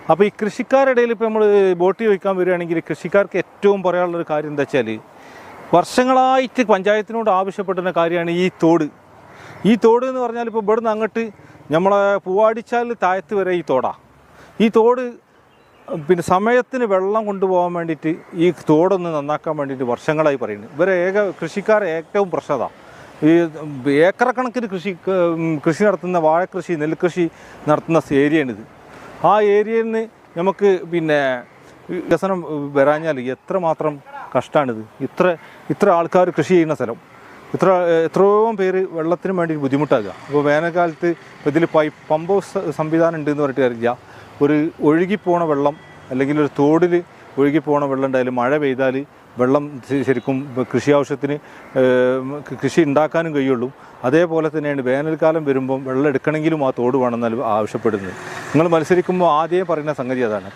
അപ്പോൾ ഈ കൃഷിക്കാരുടെ ഇടയിൽ ഇപ്പോൾ നമ്മൾ ബോട്ട് ചോദിക്കാൻ വരികയാണെങ്കിൽ കൃഷിക്കാർക്ക് ഏറ്റവും പറയാനുള്ളൊരു കാര്യം എന്താ വെച്ചാൽ വർഷങ്ങളായിട്ട് പഞ്ചായത്തിനോട് ആവശ്യപ്പെടുന്ന കാര്യമാണ് ഈ തോട്. ഈ തോട് എന്ന് പറഞ്ഞാൽ ഇപ്പോൾ ഇവിടുന്ന് അങ്ങോട്ട് നമ്മളെ പൂവാടിച്ചാൽ താഴത്ത് വരെ ഈ തോടാണ്. ഈ തോട് പിന്നെ സമയത്തിന് വെള്ളം കൊണ്ടുപോകാൻ വേണ്ടിയിട്ട് ഈ തോടൊന്ന് നന്നാക്കാൻ വേണ്ടിയിട്ട് വർഷങ്ങളായി പറയുന്നത്. കൃഷിക്കാരെ ഏറ്റവും പ്രശ്നത ഈ ഏക്കറക്കണക്കിന് കൃഷി നടത്തുന്ന വാഴക്കൃഷി, നെൽകൃഷി നടത്തുന്ന ഏരിയയാണിത്. ആ ഏരിയയിൽ നിന്ന് നമുക്ക് പിന്നെ വികസനം വരാഞ്ഞാൽ എത്രമാത്രം കഷ്ടമാണിത്. ഇത്ര ആൾക്കാർ കൃഷി ചെയ്യുന്ന സ്ഥലം, എത്രയോ പേര് വെള്ളത്തിന് വേണ്ടി ബുദ്ധിമുട്ടാകുക. അപ്പോൾ വേനൽക്കാലത്ത് ഇതിൽ പമ്പ് സംവിധാനം ഉണ്ടെന്ന് പറഞ്ഞിട്ട് അറിയില്ല. ഒരു ഒഴുകിപ്പോണ വെള്ളം അല്ലെങ്കിൽ ഒരു തോടിൽ ഒഴുകിപ്പോണ വെള്ളം ഉണ്ടായാലും മഴ പെയ്താൽ വെള്ളം ശരിക്കും കൃഷി ആവശ്യത്തിന് കൃഷി ഉണ്ടാക്കാനും കഴിയുള്ളൂ. അതേപോലെ തന്നെയാണ് വേനൽക്കാലം വരുമ്പം വെള്ളം എടുക്കണമെങ്കിലും ആ തോട് വേണമെന്നാലും ആവശ്യപ്പെടുന്നത്. നിങ്ങൾ മത്സരിക്കുമ്പോൾ ആദ്യം പറയുന്ന സംഗതി അതാണ്.